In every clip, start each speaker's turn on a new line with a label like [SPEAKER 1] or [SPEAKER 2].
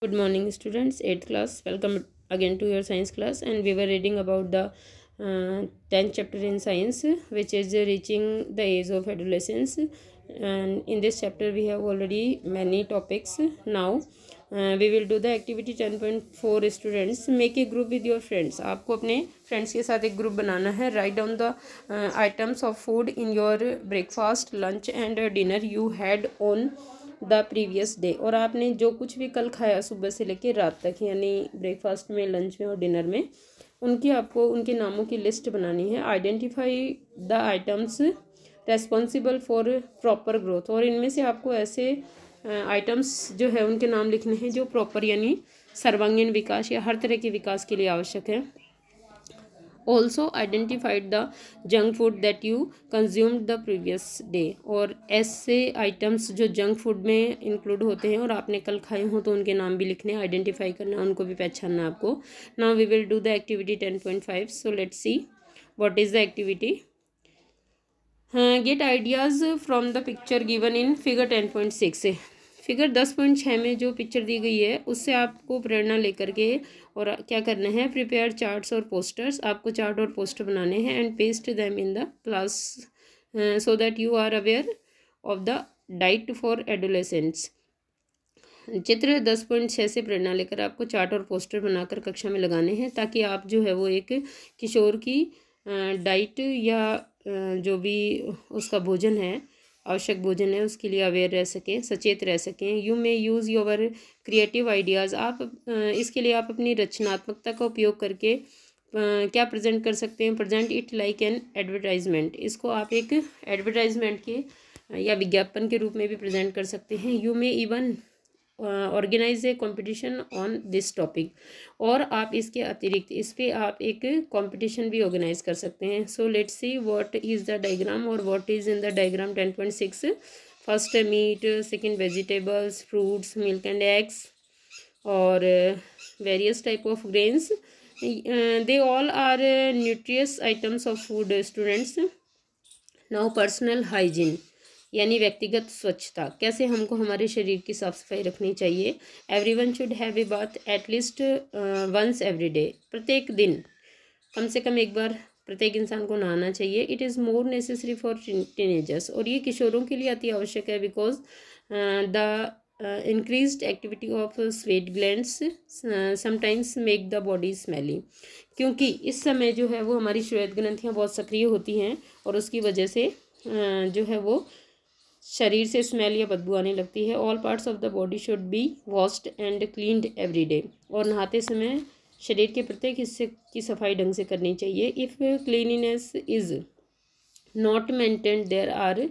[SPEAKER 1] Good morning, students. 8th class. Welcome again to your science class. And we were reading about the 10th chapter in science, which is reaching the age of adolescence. And in this chapter, we have already many topics. Now, we will do the activity 10.4. Students, make a group with your friends. आपको अपने friends के साथ एक group बनाना है. Write down the items of food in your breakfast, lunch and dinner you had on the previous day. और आपने जो कुछ भी कल खाया सुबह से लेकर रात तक, यानी ब्रेकफास्ट में, लंच में और डिनर में, उनकी आपको उनके नामों की लिस्ट बनानी है. Identify the items responsible for proper growth. और इनमें से आपको ऐसे आइटम्स जो है उनके नाम लिखने हैं जो प्रॉपर यानी सर्वांगीण विकास या हर तरह के विकास के लिए आवश्यक है. Also identified the junk food that you consumed the previous day. और ऐसे आइटम्स जो जंक फूड में इंक्लूड होते हैं और आपने कल खाए हों तो उनके नाम भी लिखने, आइडेंटिफाई करना, उनको भी पहचानना आपको. Now we will do the activity 10.5. So let's see what is the activity. Get ideas from the picture given in figure 10.6. Figure 10.6 में जो पिक्चर दी गई है उससे आपको प्रेरणा लेकर के और क्या करना है, प्रिपेयर चार्ट्स और पोस्टर्स. आपको चार्ट और पोस्टर बनाने हैं and paste them in the class so that you are aware of the diet for adolescents. चित्र 10.6 से प्रेरणा लेकर आपको चार्ट और पोस्टर बनाकर कक्षा में लगाने हैं ताकि आप जो है वो एक किशोर की डाइट या जो भी उसका भोजन है, आवश्यक भोजन है, उसके लिए अवेयर रह सकें, सचेत रह सकें. You may use your creative ideas. आप इसके लिए आप अपनी रचनात्मकता का उपयोग करके क्या प्रेजेंट कर सकते हैं, present it like an advertisement. इसको आप एक एडवर्टाइजमेंट के या विज्ञापन के रूप में भी प्रेजेंट कर सकते हैं. You may even organise a competition on this topic. और आप इसके अतिरिक्त इस पर आप एक कॉम्पिटिशन भी ऑर्गेनाइज कर सकते हैं. So let's see what is the diagram और what is in the diagram 10.6. First meat, second vegetables, fruits, milk and eggs और various type of grains. They all are nutritious items of food. Students, now personal hygiene यानी व्यक्तिगत स्वच्छता. कैसे हमको हमारे शरीर की साफ सफाई रखनी चाहिए. Everyone should have a bath at least once every day. प्रत्येक दिन कम से कम एक बार प्रत्येक इंसान को नहाना चाहिए. It is more necessary for teenagers. और ये किशोरों के लिए अति आवश्यक है because the increased activity of sweat glands sometimes make the body smelly. क्योंकि इस समय जो है वो हमारी श्वेत ग्रंथियाँ बहुत सक्रिय होती हैं और उसकी वजह से जो है वो शरीर से स्मेल या बदबू आने लगती है. All parts of the body should be washed and cleaned every day. और नहाते समय शरीर के प्रत्येक हिस्से की सफाई ढंग से करनी चाहिए. If cleanliness is not maintained there are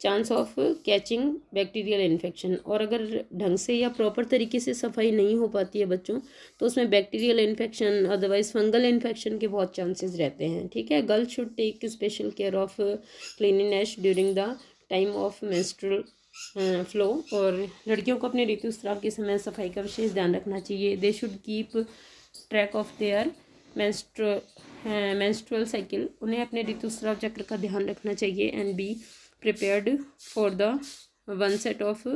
[SPEAKER 1] chance of catching bacterial infection. और अगर ढंग से या प्रॉपर तरीके से सफाई नहीं हो पाती है बच्चों, तो उसमें bacterial infection, otherwise fungal infection के बहुत चांसेस रहते हैं. ठीक है. Girls should take special care of cleanliness during the time of menstrual flow. और लड़कियों को अपने ऋतुस्राव के समय सफाई का विशेष ध्यान रखना चाहिए. They should keep track of their menstrual cycle. उन्हें अपने ऋतुस्राव चक्र का ध्यान रखना चाहिए. And be prepared for the onset of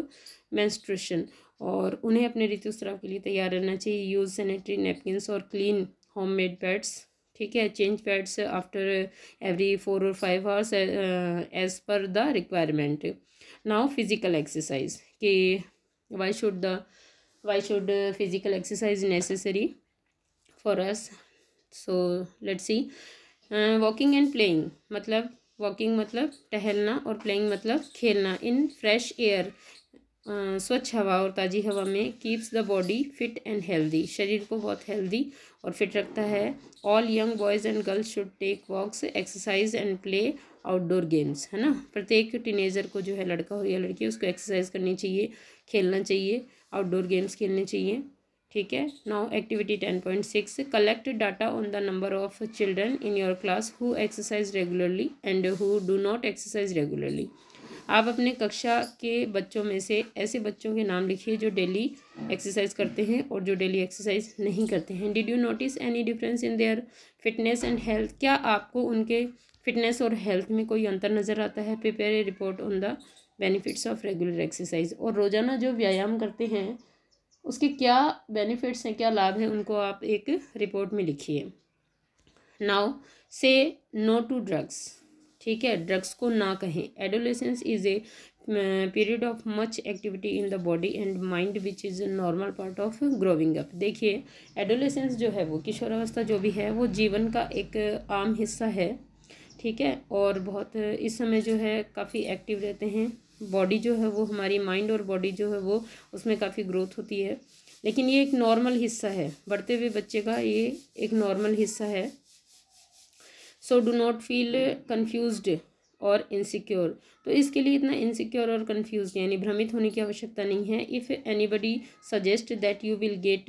[SPEAKER 1] menstruation. और उन्हें अपने ऋतुस्राव के लिए तैयार रहना चाहिए. यूज़ सैनिटरी नैपकिन्स और क्लीन होममेड पैड्स. ठीक है. Change pads after every 4 or 5 hours as per the requirement. Now physical exercise कि why should physical exercise necessary for us. So let's C. Walking and playing मतलब walking मतलब टहलना और playing मतलब खेलना in fresh air. स्वच्छ हवा और ताज़ी हवा में keeps the body fit and healthy. शरीर को बहुत हेल्दी और फिट रखता है. All young boys and girls should take walks, exercise and play outdoor games. है ना. प्रत्येक टीनेजर को जो है, लड़का हो या लड़की, उसको एक्सरसाइज करनी चाहिए, खेलना चाहिए, आउटडोर गेम्स खेलने चाहिए. ठीक है. Now activity 10.6. Collect data on the number of children in your class who exercise regularly and who do not exercise regularly. आप अपने कक्षा के बच्चों में से ऐसे बच्चों के नाम लिखिए जो डेली एक्सरसाइज करते हैं और जो डेली एक्सरसाइज नहीं करते हैं. Did you notice any difference in their fitness and health. क्या आपको उनके फिटनेस और हेल्थ में कोई अंतर नज़र आता है. Prepare a report on the benefits of regular exercise. और रोज़ाना जो व्यायाम करते हैं उसके क्या बेनिफिट्स हैं, क्या लाभ हैं, उनको आप एक रिपोर्ट में लिखिए। नाउ से नो टू ड्रग्स, ठीक है, ड्रग्स को ना कहें। Adolescence is a period of much activity in the body and mind which is normal part of growing up. देखिए, एडोलेसेंस जो है वो किशोरावस्था जो भी है वो जीवन का एक आम हिस्सा है, ठीक है, और बहुत इस समय जो है काफ़ी एक्टिव रहते हैं। बॉडी जो है वो हमारी माइंड और बॉडी जो है वो उसमें काफ़ी ग्रोथ होती है, लेकिन ये एक नॉर्मल हिस्सा है, बढ़ते हुए बच्चे का ये एक नॉर्मल हिस्सा है। So do not feel confused और इनसिक्योर। तो इसके लिए इतना इनसिक्योर और कन्फ्यूज यानी भ्रमित होने की आवश्यकता नहीं है। If anybody suggest that you will get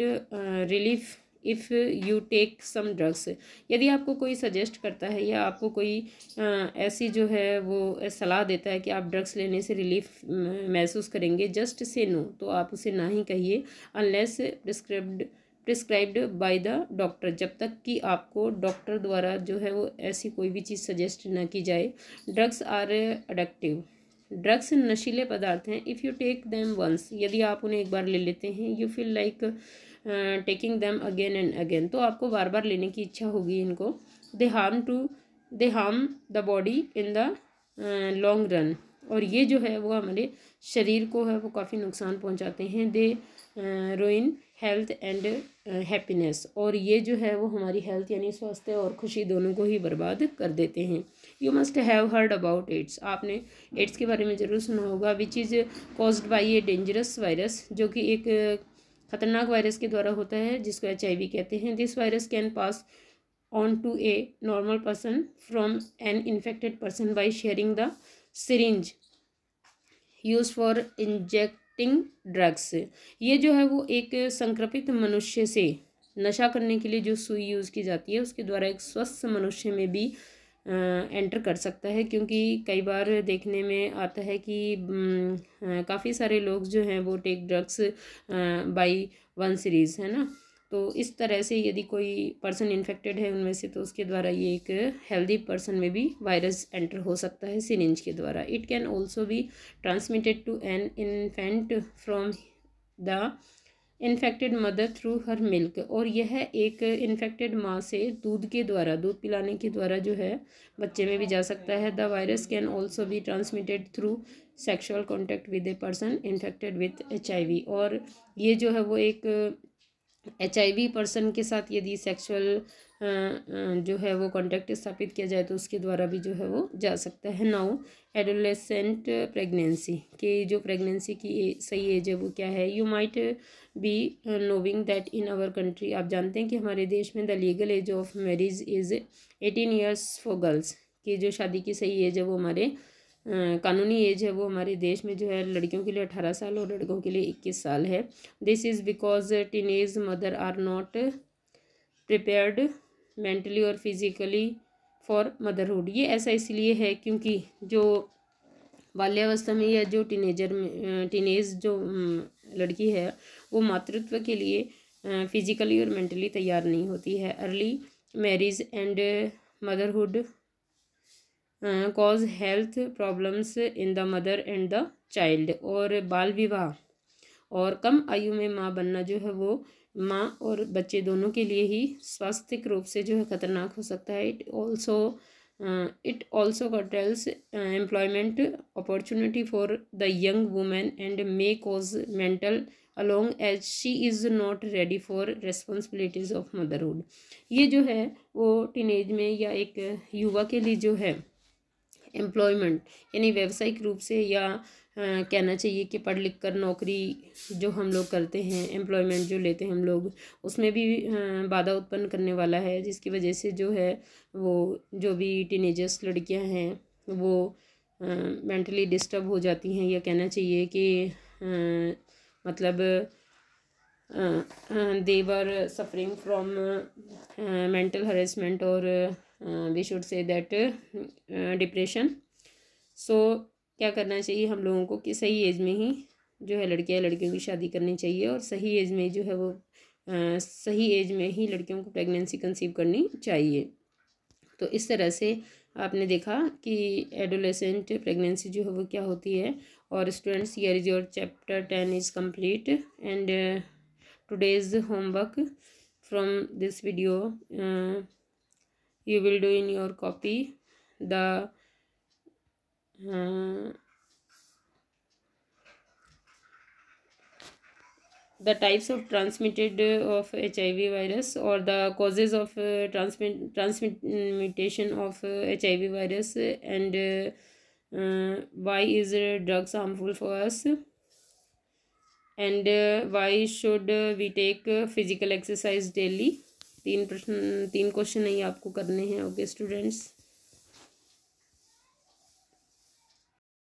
[SPEAKER 1] relief if you take some drugs, यदि आपको कोई सजेस्ट करता है या आपको कोई ऐसी जो है वो सलाह देता है कि आप ड्रग्स लेने से रिलीफ महसूस करेंगे, जस्ट से नो, तो आप उसे ना ही कहिए, unless prescribed by the doctor, जब तक कि आपको डॉक्टर द्वारा जो है वो ऐसी कोई भी चीज़ सजेस्ट न की जाए। ड्रग्स आर अडक्टिव, ड्रग्स नशीले पदार्थ हैं। If you take them once, यदि आप उन्हें एक बार ले लेते हैं, you feel like taking them again and again, तो आपको बार बार लेने की इच्छा होगी इनको। They harm the body in the long run, और ये जो है वो हमारे शरीर को है वो काफ़ी नुकसान पहुंचाते हैं। दे रूइन हेल्थ एंड हैप्पीनेस, और ये जो है वो हमारी हेल्थ यानी स्वास्थ्य और खुशी दोनों को ही बर्बाद कर देते हैं। You must have heard about AIDS, आपने एड्स के बारे में ज़रूर सुना होगा। Which is caused by a dangerous virus, जो कि एक खतरनाक वायरस के द्वारा होता है जिसको HIV कहते हैं। This virus can pass on to a normal person from an infected person by sharing the syringe use for injecting drugs. ये जो है वो एक संक्रमित मनुष्य से नशा करने के लिए जो सुई यूज़ की जाती है उसके द्वारा एक स्वस्थ मनुष्य में भी एंटर कर सकता है, क्योंकि कई बार देखने में आता है कि काफ़ी सारे लोग जो हैं वो take drugs by one series, है ना। तो इस तरह से यदि कोई पर्सन इन्फेक्टेड है उनमें से, तो उसके द्वारा ये एक हेल्दी पर्सन में भी वायरस एंटर हो सकता है सिरिंज के द्वारा। It can also be transmitted to an infant from the infected mother through her milk, और यह एक इन्फेक्टेड माँ से दूध के द्वारा, दूध पिलाने के द्वारा जो है बच्चे में भी जा सकता है। The virus can also be transmitted through sexual contact with a person infected with HIV, और ये जो है वो एक HIV पर्सन के साथ यदि सेक्सुअल जो है वो कांटेक्ट स्थापित किया जाए तो उसके द्वारा भी जो है वो जा सकता है। नाउ एडोलेसेंट प्रेगनेंसी, कि जो प्रेगनेंसी की सही एज है वो क्या है। You might be knowing that in our country, आप जानते हैं कि हमारे देश में the legal age of marriage is 18 years for girls, कि जो शादी की सही एज है वो हमारे कानूनी एज है वो हमारे देश में जो है लड़कियों के लिए 18 साल और लड़कों के लिए 21 साल है। This is because teenage mother are not prepared mentally और फिजिकली फॉर मदरहुड। ये ऐसा इसलिए है क्योंकि जो बाल्यावस्था में या जो टीनेज जो लड़की है वो मातृत्व के लिए फिजिकली और मेंटली तैयार नहीं होती है। Early marriage and motherhood cause health problems in the mother and the child, और बाल विवाह और कम आयु में माँ बनना जो है वो माँ और बच्चे दोनों के लिए ही स्वास्थ्यिक रूप से जो है खतरनाक हो सकता है। It also curtails employment opportunity for the young women and may cause mental along as she is not ready for responsibilities of motherhood। ये जो है वो टीनेज में या एक युवा के लिए जो है एम्प्लॉयमेंट यानी व्यावसायिक रूप से या कहना चाहिए कि पढ़ लिख कर नौकरी जो हम लोग करते हैं, एम्प्लॉयमेंट जो लेते हैं हम लोग, उसमें भी बाधा उत्पन्न करने वाला है, जिसकी वजह से जो है वो जो भी टीनेजर्स लड़कियां हैं वो मेंटली डिस्टर्ब हो जाती हैं, या कहना चाहिए कि मतलब they were suffering from mental harassment और we should say that depression. So क्या करना चाहिए हम लोगों को कि सही एज में ही जो है लड़कियों की शादी करनी चाहिए, और सही एज में जो है वो सही एज में ही लड़कियों को प्रेगनेंसी कंसीव करनी चाहिए। तो इस तरह से आपने देखा कि एडोलेसेंट प्रेगनेंसी जो है वो क्या होती है। और students, here is your chapter 10 is complete and today's homework from this video. You will do in your copy the types of transmitted of HIV virus, or the causes of transmutation of HIV virus, and why is drugs harmful for us, and why should we take physical exercise daily. तीन question नहीं आपको करने हैं। Okay students.